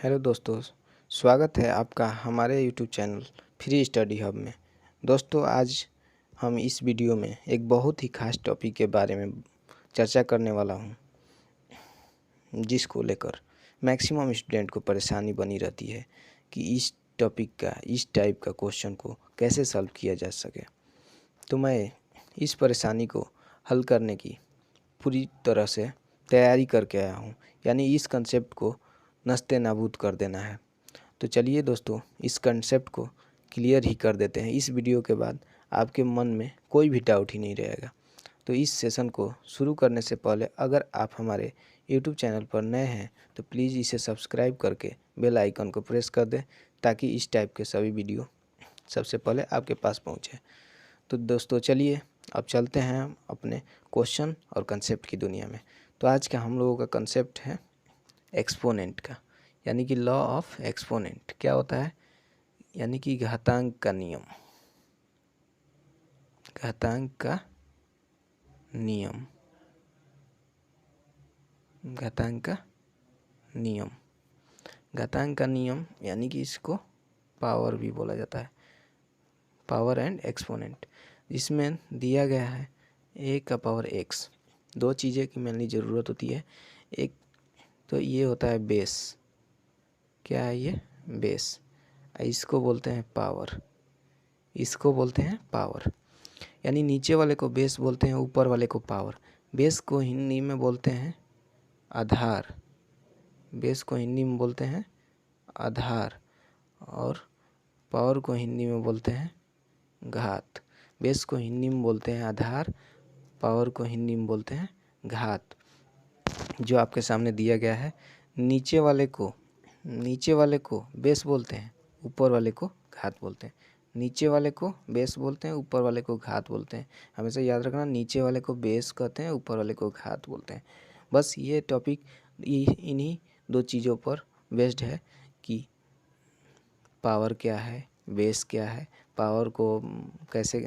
Hello दोस्तों, स्वागत है आपका हमारे YouTube channel free study hub में। दोस्तों, आज हम इस वीडियो में एक बहुत ही खास टॉपिक के बारे में चर्चा करने वाला हूं, जिसको लेकर मैक्सिमम स्टूडेंट को परेशानी बनी रहती है कि इस टॉपिक का, इस टाइप का क्वेश्चन को कैसे सॉल्व किया जा सके। तो मैं इस परेशानी को हल करने की पूरी तरह से तैयारी करके आया हूँ, यानी इस कंसेप्ट को नस्ते नाबूद कर देना है। तो चलिए दोस्तों, इस कंसेप्ट को क्लियर ही कर देते हैं। इस वीडियो के बाद आपके मन में कोई भी डाउट ही नहीं रहेगा। तो इस सेशन को शुरू करने से पहले अगर आप हमारे यूट्यूब चैनल पर नए हैं तो प्लीज़ इसे सब्सक्राइब करके बेल आइकन को प्रेस कर दें, ताकि इस टाइप के सभी वीडियो सबसे पहले आपके पास पहुँचे। तो दोस्तों चलिए अब चलते हैं हम अपने क्वेश्चन और कंसेप्ट की दुनिया में। तो आज का हम लोगों का कंसेप्ट है एक्सपोनेंट का, यानी कि लॉ ऑफ एक्सपोनेंट। क्या होता है? यानी कि घातांक का नियम। घातांक का नियम। घातांक का नियम। घातांक का नियम यानी कि इसको पावर भी बोला जाता है, पावर एंड एक्सपोनेंट। इसमें दिया गया है ए का पावर एक्स। दो चीज़ें की मेनली ज़रूरत होती है। एक तो ये होता है बेस। क्या है ये? बेस। इसको बोलते हैं पावर। इसको बोलते हैं पावर, यानी नीचे वाले को बेस बोलते हैं, ऊपर वाले को पावर। बेस को हिंदी में बोलते हैं आधार। बेस को हिंदी में बोलते हैं आधार, और पावर को हिंदी में बोलते हैं घात। बेस को हिंदी में बोलते हैं आधार, पावर को हिंदी में बोलते हैं घात। जो आपके सामने दिया गया है, नीचे वाले को बेस बोलते हैं, ऊपर वाले को घात बोलते हैं। नीचे वाले को बेस बोलते हैं, ऊपर वाले को घात बोलते हैं। हमेशा याद रखना, नीचे वाले को बेस कहते हैं, ऊपर वाले को घात बोलते हैं। बस ये टॉपिक इन्हीं दो चीज़ों पर बेस्ड है कि पावर क्या है, बेस क्या है, पावर को कैसे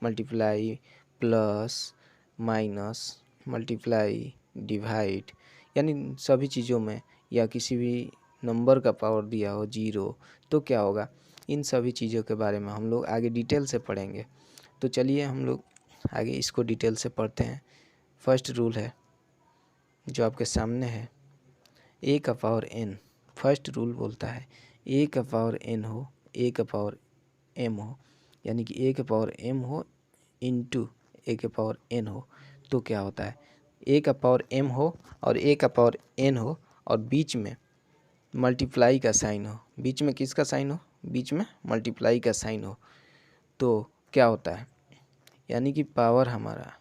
multiply, plus, minus, multiply, divide, यानी सभी चीज़ों में, या किसी भी नंबर का पावर दिया हो 0 तो क्या होगा, इन सभी चीज़ों के बारे में हम लोग आगे डिटेल से पढ़ेंगे। तो चलिए हम लोग आगे इसको डिटेल से पढ़ते हैं। फर्स्ट रूल है जो आपके सामने है, ए का पावर एन। फर्स्ट रूल बोलता है ए का पावर एन हो, ए का पावर एम हो, यानी कि ए का पावर एम हो इंटू ए का पावर एन हो, तो क्या होता है? ए का पावर एम हो और ए का पावर एन हो, और बीच में मल्टीप्लाई का साइन हो। बीच में किसका साइन हो? बीच में मल्टीप्लाई का साइन हो, तो क्या होता है? यानी कि पावर हमारा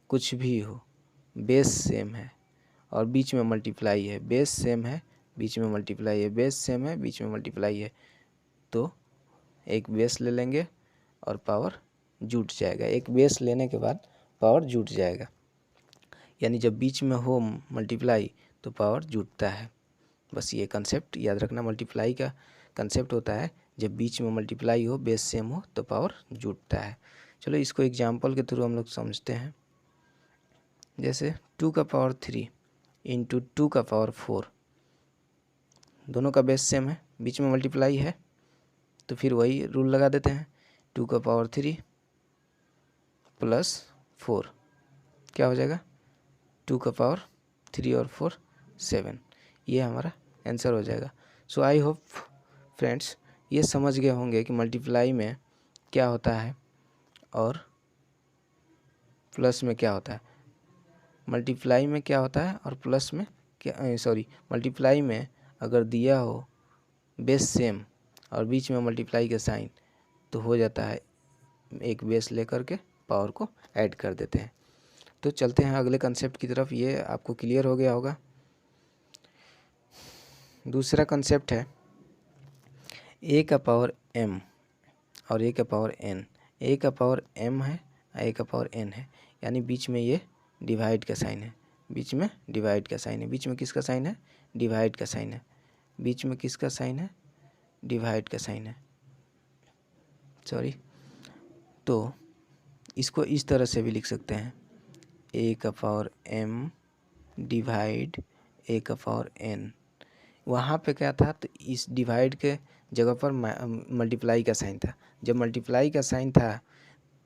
कुछ भी हो, बेस सेम है और बीच में मल्टीप्लाई है, बेस सेम है, बीच में मल्टीप्लाई है, बेस सेम है, बीच में मल्टीप्लाई है, तो एक बेस ले लेंगे और पावर जुट जाएगा। एक बेस लेने के बाद पावर जुट जाएगा, यानी जब बीच में हो मल्टीप्लाई तो पावर जुटता है। बस ये कंसेप्ट याद रखना। मल्टीप्लाई का कंसेप्ट होता है जब बीच में मल्टीप्लाई हो, बेस सेम हो, तो पावर जुटता है। चलो इसको एग्जाम्पल के थ्रू हम लोग समझते हैं। जैसे 2 का पावर 3 इंटू 2 का पावर 4, दोनों का बेस सेम है, बीच में मल्टीप्लाई है, तो फिर वही रूल लगा देते हैं। 2 का पावर 3 प्लस 4 क्या हो जाएगा? 2 का पावर 3 और 4 7। ये हमारा आंसर हो जाएगा। सो आई होप फ्रेंड्स ये समझ गए होंगे कि मल्टीप्लाई में क्या होता है और प्लस में क्या होता है। मल्टीप्लाई में क्या होता है और प्लस में क्या, सॉरी, मल्टीप्लाई में अगर दिया हो बेस सेम और बीच में मल्टीप्लाई का साइन, तो हो जाता है एक बेस लेकर के पावर को ऐड कर देते हैं। तो चलते हैं अगले कंसेप्ट की तरफ। ये आपको क्लियर हो गया होगा। दूसरा कंसेप्ट है ए का पावर एम और ए का पावर एन। ए का पावर एम है, ए का पावर एन है, यानी बीच में ये डिवाइड का साइन है, बीच में डिवाइड का साइन है। बीच में किसका साइन है? डिवाइड का साइन है। बीच में किसका साइन है? डिवाइड का साइन है, सॉरी। तो इसको इस तरह से भी लिख सकते हैं, ए का पावर एम डिवाइड ए का पावर एन। वहाँ पे क्या था, तो इस डिवाइड के जगह पर मल्टीप्लाई का साइन था। जब मल्टीप्लाई का साइन था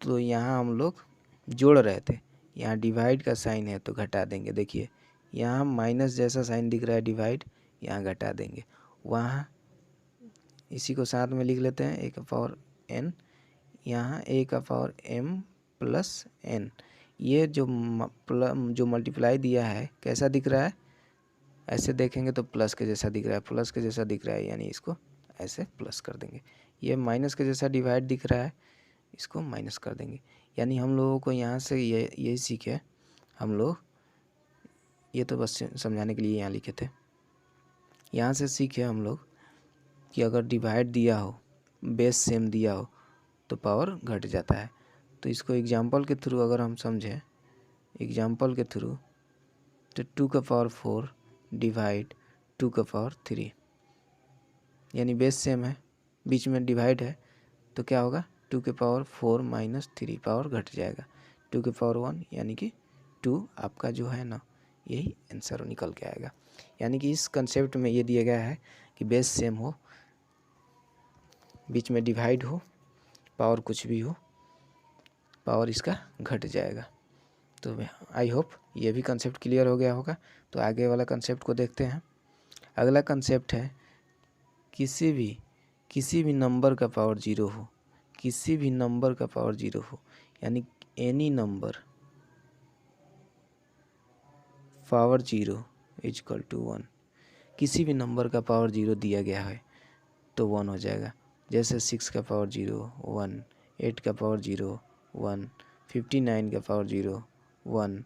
तो यहाँ हम लोग जोड़ रहे थे, यहाँ डिवाइड का साइन है तो घटा देंगे। देखिए यहाँ माइनस जैसा साइन दिख रहा है डिवाइड, यहाँ घटा देंगे। वहाँ इसी को साथ में लिख लेते हैं, ए का पावर n, यहाँ ए का पावर m प्लस n। ये जो मल्टीप्लाई दिया है कैसा दिख रहा है, ऐसे देखेंगे तो प्लस के जैसा दिख रहा है, प्लस के जैसा दिख रहा है, यानी इसको ऐसे प्लस कर देंगे। ये माइनस के जैसा डिवाइड दिख रहा है, इसको माइनस कर देंगे। यानी हम लोगों को यहाँ से यही सीखे हम लोग, ये तो बस समझाने के लिए यहाँ लिखे थे। यहाँ से सीखे हम लोग कि अगर डिवाइड दिया हो, बेस सेम दिया हो तो पावर घट जाता है। तो इसको एग्जाम्पल के थ्रू अगर हम समझें, एग्जाम्पल के थ्रू, तो 2 का पावर 4 डिवाइड 2 का पावर 3, यानी बेस सेम है, बीच में डिवाइड है, तो क्या होगा 2 के पावर 4 माइनस 3, पावर घट जाएगा 2 के पावर 1, यानी कि 2 आपका जो है ना, यही आंसर निकल के आएगा। यानी कि इस कंसेप्ट में ये दिया गया है कि बेस सेम हो, बीच में डिवाइड हो, पावर कुछ भी हो, पावर इसका घट जाएगा। तो आई होप ये भी कंसेप्ट क्लियर हो गया होगा। तो आगे वाला कंसेप्ट को देखते हैं। अगला कंसेप्ट है किसी भी नंबर का पावर 0 हो, किसी भी नंबर का पावर 0 हो, यानी any number power 0 is equal to 1। किसी भी नंबर का पावर 0 दिया गया है तो 1 हो जाएगा। जैसे 6 का पावर 0 1, 8 का पावर 0 1, 59 का पावर 0 1,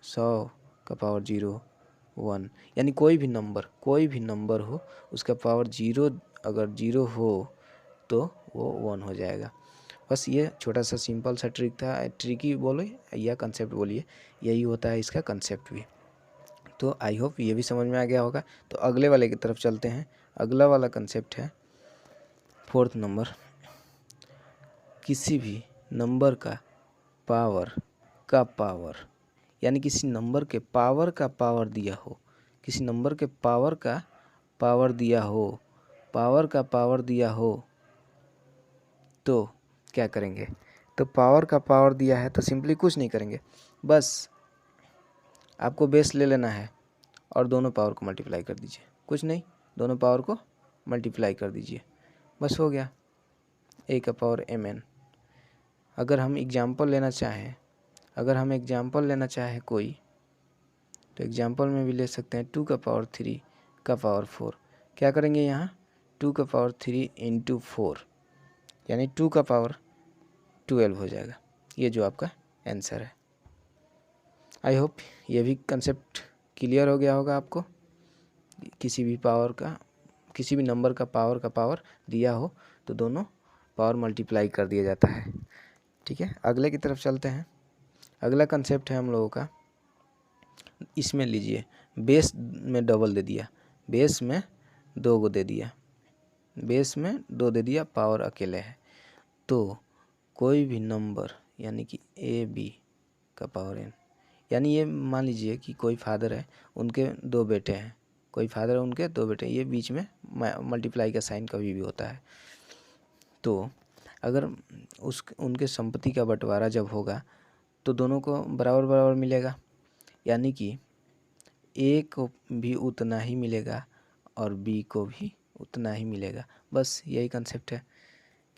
100 का पावर 0 1, यानी कोई भी नंबर हो उसका पावर 0 अगर 0 हो तो वो 1 हो जाएगा। बस ये छोटा सा सिंपल सा ट्रिक था, ट्रिकी बोलो या कंसेप्ट बोलिए, यही होता है इसका कंसेप्ट भी। तो आई होप ये भी समझ में आ गया होगा। तो अगले वाले की तरफ चलते हैं। अगला वाला कंसेप्ट है 4th नंबर, किसी भी नंबर का पावर, यानी किसी नंबर के पावर का पावर दिया हो, किसी नंबर के पावर का पावर दिया हो, तो क्या करेंगे। तो पावर का पावर दिया है तो सिंपली कुछ नहीं करेंगे, बस आपको बेस ले लेना है और दोनों पावर को मल्टीप्लाई कर दीजिए। कुछ नहीं, दोनों पावर को मल्टीप्लाई कर दीजिए, बस हो गया ए का पावर mn। अगर हम एग्जाम्पल लेना चाहें कोई, तो एग्जाम्पल में भी ले सकते हैं 2 का पावर 3 का पावर 4। क्या करेंगे यहाँ 2 का पावर 3 इंटू 4, यानी 2 का पावर 12 हो जाएगा। ये जो आपका आंसर है। आई होप ये भी कंसेप्ट क्लियर हो गया होगा आपको। किसी भी नंबर का पावर दिया हो तो दोनों पावर मल्टीप्लाई कर दिया जाता है। ठीक है, अगले की तरफ चलते हैं। अगला कंसेप्ट है हम लोगों का, इसमें लीजिए बेस में डबल दे दिया, बेस में 2 दे दिया, पावर अकेले है। तो कोई भी नंबर यानी कि ए बी का पावर n, यानी ये मान लीजिए कि कोई फादर है, उनके 2 बेटे हैं, ये बीच में मल्टीप्लाई का साइन कभी भी होता है। तो अगर उनके संपत्ति का बंटवारा जब होगा तो दोनों को बराबर बराबर मिलेगा, यानी कि ए को भी उतना ही मिलेगा और बी को भी उतना ही मिलेगा। बस यही कंसेप्ट है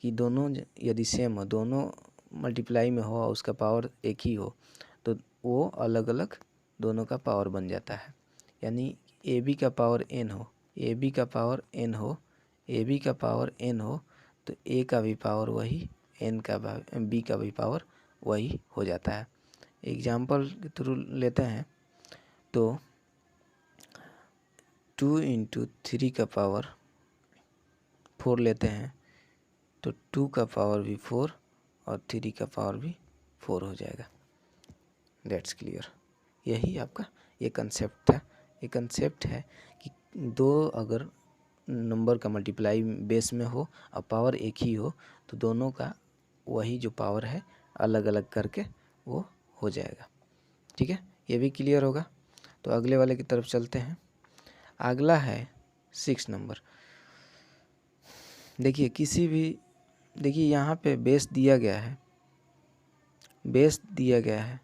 कि दोनों यदि सेम हो, दोनों मल्टीप्लाई में हो और उसका पावर एक ही हो, तो वो अलग अलग दोनों का पावर बन जाता है। यानी ए बी का पावर n हो, तो ए का भी पावर वही, बी का भी पावर वही हो जाता है। एग्जाम्पल के थ्रू लेते हैं तो 2 इंटू 3 का पावर 4 लेते हैं तो 2 का पावर भी 4 और 3 का पावर भी 4 हो जाएगा। That's clear. यही आपका ये कंसेप्ट था। ये कंसेप्ट है कि अगर नंबर का मल्टीप्लाई बेस में हो और पावर एक ही हो तो दोनों का वही जो पावर है अलग अलग करके वो हो जाएगा। ठीक है, ये भी क्लियर होगा। तो अगले वाले की तरफ चलते हैं। अगला है 6 नंबर। देखिए किसी भी, देखिए यहाँ पे बेस दिया गया है, बेस दिया गया है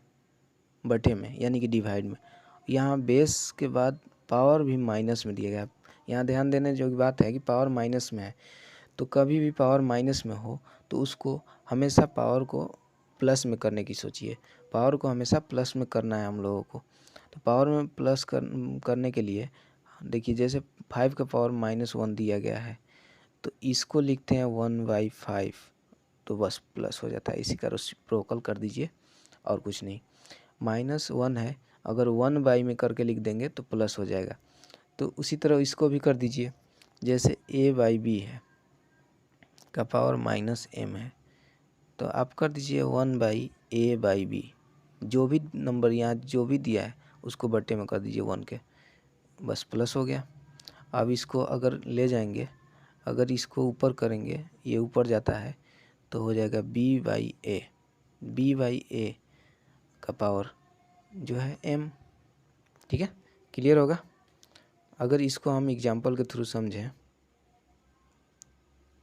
बटे में यानी कि डिवाइड में। यहाँ बेस के बाद पावर भी माइनस में दिया गया है। यहाँ ध्यान देने जो बात है कि पावर माइनस में है, तो कभी भी पावर माइनस में हो तो उसको हमेशा पावर को प्लस में करने की सोचिए। पावर को हमेशा प्लस में करना है हम लोगों को। तो पावर में प्लस करने के लिए देखिए जैसे 5 का पावर -1 दिया गया है, तो इसको लिखते हैं 1/5, तो बस प्लस हो जाता है। इसी का रेसिप्रोकल कर दीजिए और कुछ नहीं। -1 है, अगर 1/, में करके लिख देंगे तो प्लस हो जाएगा। तो उसी तरह इसको भी कर दीजिए। जैसे a/b है का पावर -m है, तो आप कर दीजिए 1/a/b। जो भी नंबर यहाँ जो भी दिया है उसको बट्टे में कर दीजिए 1 के, बस प्लस हो गया। अब इसको अगर ले जाएंगे, अगर इसको ऊपर करेंगे, ये ऊपर जाता है तो हो जाएगा b/a। b/a का पावर जो है m। ठीक है, क्लियर होगा। अगर इसको हम एग्जाम्पल के थ्रू समझें,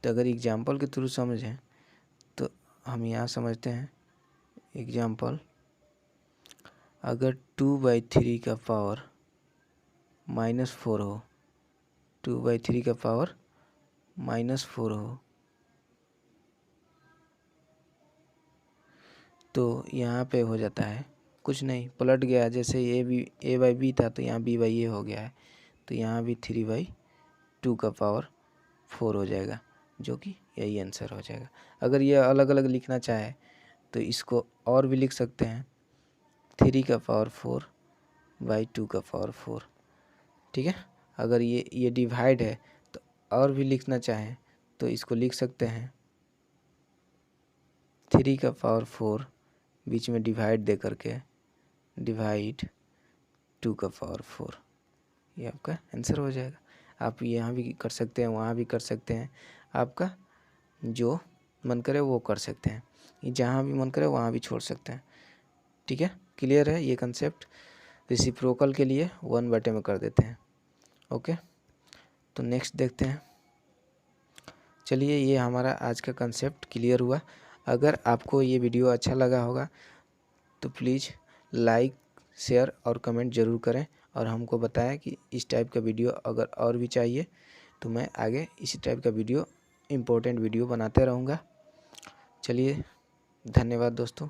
तो अगर एग्जाम्पल के थ्रू समझें तो हम यहाँ समझते हैं एग्जाम्पल। अगर 2/3 का पावर -4 हो, 2/3 का पावर -4 हो, तो यहाँ पे हो जाता है कुछ नहीं, पलट गया। जैसे a/b था तो यहाँ b/a हो गया है, तो यहाँ भी 3/2 का पावर 4 हो जाएगा, जो कि यही आंसर हो जाएगा। अगर ये अलग अलग लिखना चाहे तो इसको और भी लिख सकते हैं, 3 का पावर 4/2 का पावर 4। ठीक है, अगर ये डिवाइड है तो और भी लिखना चाहें तो इसको लिख सकते हैं 3 का पावर 4 बीच में डिवाइड दे करके डिवाइड 2 का पावर 4, ये आपका आंसर हो जाएगा। आप यहाँ भी कर सकते हैं, वहाँ भी कर सकते हैं, आपका जो मन करे वो कर सकते हैं, जहाँ भी मन करे वहाँ भी छोड़ सकते हैं। ठीक है, क्लियर है ये कंसेप्ट। रेसिप्रोकल के लिए 1 बटे में कर देते हैं। ओके, तो नेक्स्ट देखते हैं। चलिए, ये हमारा आज का कंसेप्ट क्लियर हुआ। अगर आपको ये वीडियो अच्छा लगा होगा तो प्लीज़ लाइक, शेयर और कमेंट ज़रूर करें, और हमको बताएं कि इस टाइप का वीडियो अगर और भी चाहिए तो मैं आगे इसी टाइप का वीडियो, इम्पोर्टेंट वीडियो बनाते रहूँगा। चलिए, धन्यवाद दोस्तों।